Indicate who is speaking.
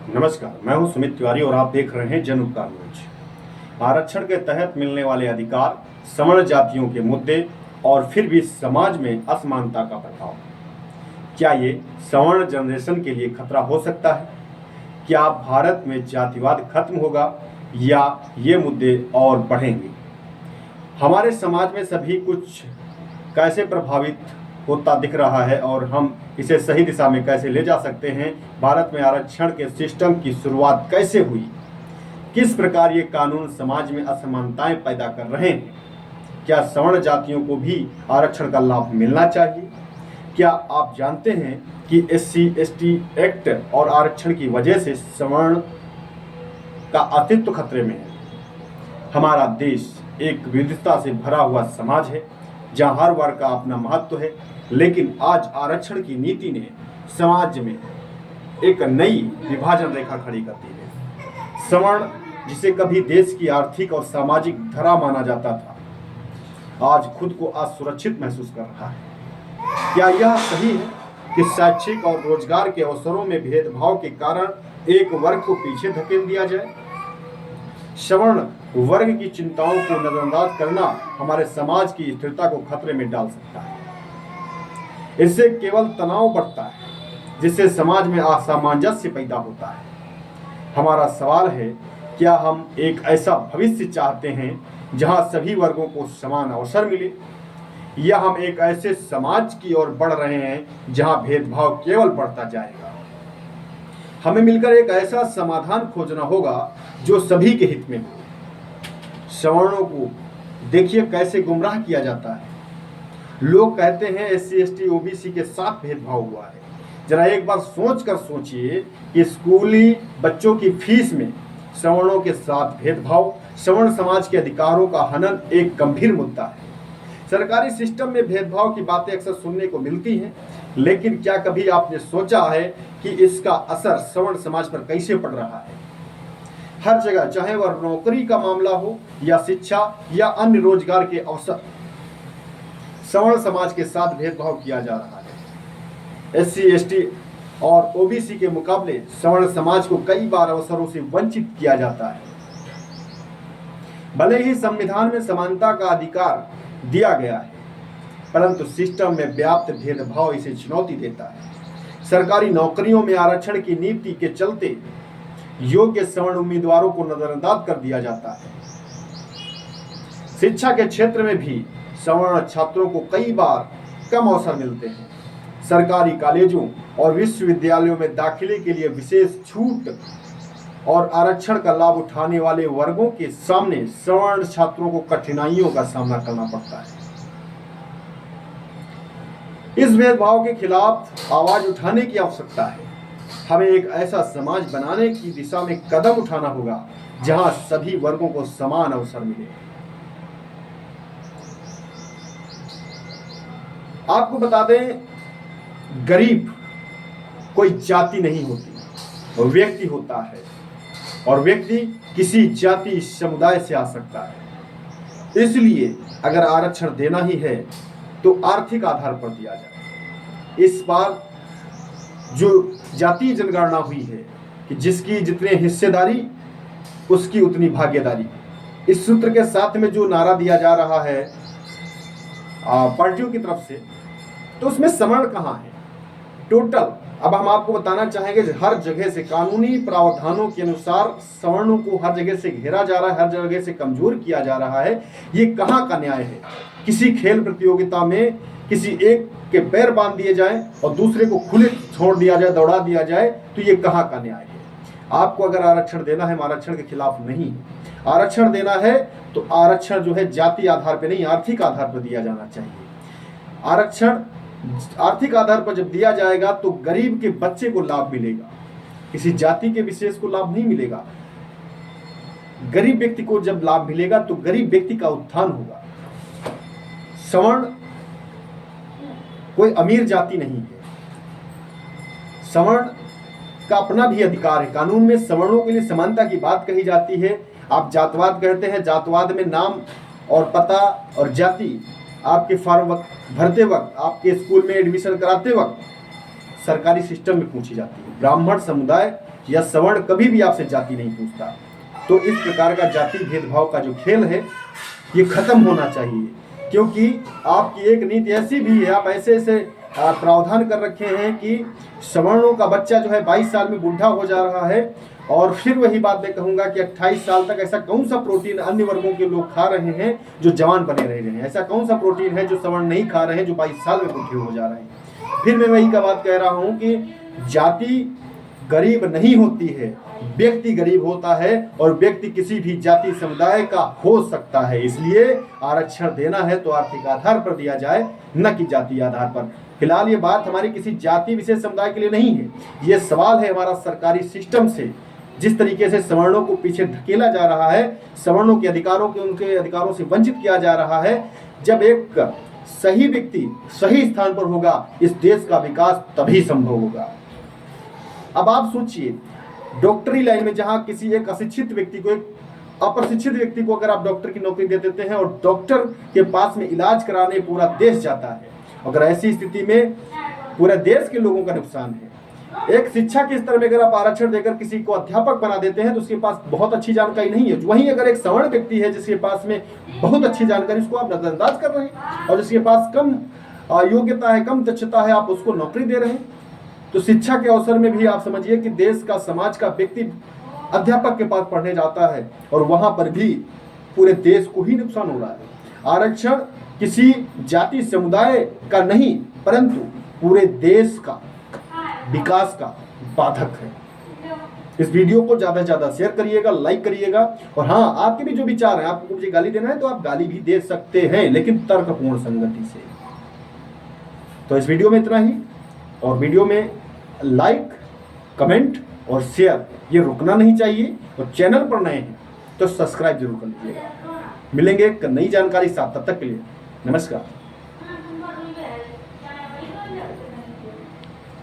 Speaker 1: नमस्कार, मैं हूं सुमित तिवारी और आप देख रहे हैं जन उपकार न्यूज। आरक्षण के तहत मिलने वाले अधिकार, सवर्ण जातियों के मुद्दे और फिर भी समाज में असमानता का प्रभाव। क्या ये सवर्ण जनरेशन के लिए खतरा हो सकता है? क्या भारत में जातिवाद खत्म होगा या ये मुद्दे और बढ़ेंगे? हमारे समाज में सभी कुछ कैसे प्रभावित होता दिख रहा है और हम इसे सही दिशा में कैसे ले जा सकते हैं? भारत में आरक्षण के सिस्टम की शुरुआत कैसे हुई? किस प्रकार ये कानून समाज में असमानताएं पैदा कर रहे हैं? क्या सवर्ण जातियों को भी आरक्षण का लाभ मिलना चाहिए? क्या आप जानते हैं कि SC/ST एक्ट और आरक्षण की वजह से सवर्ण का अस्तित्व खतरे में है? हमारा देश एक विविधता से भरा हुआ समाज है जहां हर वर्ग का अपना महत्व है, लेकिन आज आरक्षण की नीति ने समाज में एक नई विभाजन रेखा खड़ी कर दी है। सवर्ण, जिसे कभी देश की आर्थिक और सामाजिक धरा माना जाता था, आज खुद को असुरक्षित महसूस कर रहा है। क्या यह सही है कि शैक्षिक और रोजगार के अवसरों में भेदभाव के कारण एक वर्ग को पीछे धकेल दिया जाए? सवर्ण वर्ग की चिंताओं को नजरअंदाज करना हमारे समाज की स्थिरता को खतरे में डाल सकता है। इससे केवल तनाव बढ़ता है, जिससे समाज में असामंजस्य पैदा होता है। हमारा सवाल है, क्या हम एक ऐसा भविष्य चाहते हैं जहां सभी वर्गों को समान अवसर मिले, या हम एक ऐसे समाज की ओर बढ़ रहे हैं जहां भेदभाव केवल बढ़ता जाएगा? हमें मिलकर एक ऐसा समाधान खोजना होगा जो सभी के हित में हो। सवर्णों को देखिए कैसे गुमराह किया जाता है। लोग कहते हैं SC/ST OBC के साथ भेदभाव हुआ है। जरा एक बार सोचकर सोचिए कि स्कूली बच्चों की फीस में सवर्णों के साथ भेदभाव, सवर्ण समाज के अधिकारों का हनन एक गंभीर मुद्दा है। सरकारी सिस्टम में भेदभाव की बातें अक्सर सुनने को मिलती हैं, लेकिन क्या कभी आपने सोचा है कि इसका असर सवर्ण समाज पर कैसे पड़ रहा है? हर जगह, चाहे वह नौकरी का मामला हो या शिक्षा या अन्य रोजगार के अवसर, सवर्ण समाज के साथ भेदभाव किया जा रहा है। SC/ST और OBC के मुकाबले सवर्ण समाज को कई बार अवसरों से वंचित किया जाता है। भले ही संविधान में समानता का अधिकार दिया गया है, परंतु सिस्टम में व्याप्त भेदभाव इसे चुनौती देता है। सरकारी नौकरियों में आरक्षण की नीति के चलते योग्य सवर्ण उम्मीदवारों को नजरअंदाज कर दिया जाता है। शिक्षा के क्षेत्र में भी सवर्ण छात्रों को कई बार कम अवसर मिलते हैं। सरकारी कॉलेजों और विश्वविद्यालयों में दाखिले के लिए विशेष छूट और आरक्षण का लाभ उठाने वाले वर्गों के सामने सवर्ण छात्रों को कठिनाइयों का सामना करना पड़ता है। इस भेदभाव के खिलाफ आवाज उठाने की आवश्यकता है। हमें एक ऐसा समाज बनाने की दिशा में कदम उठाना होगा जहां सभी वर्गों को समान अवसर मिले। आपको बता दें, गरीब कोई जाति नहीं होती, वो व्यक्ति होता है, और व्यक्ति किसी जाति समुदाय से आ सकता है। इसलिए अगर आरक्षण देना ही है तो आर्थिक आधार पर दिया जाए। इस बार जो जातीय जनगणना हुई है कि जिसकी जितने हिस्सेदारी उसकी उतनी भागीदारी, इस सूत्र के साथ में जो नारा दिया जा रहा है पार्टियों की तरफ से, तो उसमें सवर्ण कहाँ है टोटल? अब हम आपको बताना चाहेंगे, हर जगह से कानूनी प्रावधानों के अनुसार सवर्णों को हर जगह से घेरा जा रहा है, हर जगह से कमजोर किया जा रहा है। ये कहाँ का न्याय है? किसी खेल प्रतियोगिता में किसी एक के पैर बांध दिए जाए और दूसरे को खुले छोड़ दिया जाए, दौड़ा दिया जाए, तो ये कहाँ का न्याय है? आपको अगर आरक्षण देना है, हम आरक्षण के खिलाफ नहीं है। आरक्षण देना है तो आरक्षण जो है जाति आधार पर नहीं, आर्थिक आधार पर दिया जाना चाहिए। आरक्षण आर्थिक आधार पर जब दिया जाएगा तो गरीब के बच्चे को लाभ मिलेगा, किसी जाति के विशेष को लाभ नहीं मिलेगा। गरीब व्यक्ति को जब लाभ मिलेगा तो गरीब व्यक्ति का उत्थान होगा। सवर्ण कोई अमीर जाति नहीं है। सवर्ण का अपना भी अधिकार है। कानून में सवर्णों के लिए समानता की बात कही जाती है। आप जातवाद कहते हैं, जातवाद में नाम और पता और जाति आपके फॉर्म भरते वक्त, आपके स्कूल में एडमिशन कराते वक्त सरकारी सिस्टम में पूछी जाती है। ब्राह्मण समुदाय या सवर्ण कभी भी आपसे जाति नहीं पूछता। तो इस प्रकार का जाति भेदभाव का जो खेल है ये खत्म होना चाहिए, क्योंकि आपकी एक नीति ऐसी भी है, आप ऐसे ऐसे प्रावधान कर रखे हैं कि सवर्णों का बच्चा जो है 22 साल में बूढ़ा हो जा रहा है। और फिर वही बात मैं कहूँगा कि 28 साल तक ऐसा कौन सा प्रोटीन अन्य वर्गों के लोग खा रहे हैं जो जवान बने रह रहे हैं, ऐसा कौन सा प्रोटीन है जो सवर्ण नहीं खा रहे हैं जो 22 साल में बूढ़े हो जा रहे हैं। फिर मैं वही का बात कह रहा हूँ कि जाति गरीब नहीं होती है, व्यक्ति गरीब होता है, और व्यक्ति किसी भी जाति समुदाय का हो सकता है। इसलिए आरक्षण देना है तो आर्थिक आधार पर दिया जाए, न कि जाति आधार पर। फिलहाल ये बात हमारी किसी जाति विशेष समुदाय के लिए नहीं है, ये सवाल है हमारा सरकारी सिस्टम से। जिस तरीके से सवर्णों को पीछे धकेला जा रहा है, सवर्णों के अधिकारों के उनके अधिकारों से वंचित किया जा रहा है, जब एक सही व्यक्ति सही स्थान पर होगा इस देश का विकास तभी संभव होगा। अब आप सोचिए, डॉक्टरी लाइन में जहां किसी एक अशिक्षित व्यक्ति को, एक अप्रशिक्षित व्यक्ति को अगर आप डॉक्टर की नौकरी दे देते हैं और डॉक्टर के पास में इलाज कराने पूरा देश जाता है, अगर ऐसी स्थिति में पूरे देश के लोगों का नुकसान है। एक शिक्षा के स्तर में अगर आप आरक्षण देकर किसी को अध्यापक बना देते हैं तो उसके पास बहुत अच्छी जानकारी नहीं है। वहीं अगर एक सवर्ण व्यक्ति है जिसके पास में बहुत अच्छी जानकारी, उसको आप नजरअंदाज कर रहे हैं, और जिसके पास कम योग्यता है, कम दक्षता है, आप उसको नौकरी दे रहे हैं। तो शिक्षा के अवसर में भी आप समझिए कि देश का, समाज का व्यक्ति अध्यापक के पास पढ़ने जाता है और वहां पर भी पूरे देश को ही नुकसान हो रहा है। आरक्षण किसी जाति समुदाय का नहीं, परंतु पूरे देश का विकास का बाधक है। इस वीडियो को ज्यादा से ज्यादा शेयर करिएगा, लाइक करिएगा, और हाँ, आपके भी जो विचार हैं, आपको मुझे गाली देना है तो आप गाली भी दे सकते हैं, लेकिन तर्कपूर्ण संगति से। तो इस वीडियो में इतना ही, और वीडियो में लाइक, कमेंट और शेयर ये रुकना नहीं चाहिए, और चैनल पर नए हैं तो सब्सक्राइब जरूर कर लीजिएगा। मिलेंगे एक नई जानकारी साथ, तब तक के लिए नमस्कार।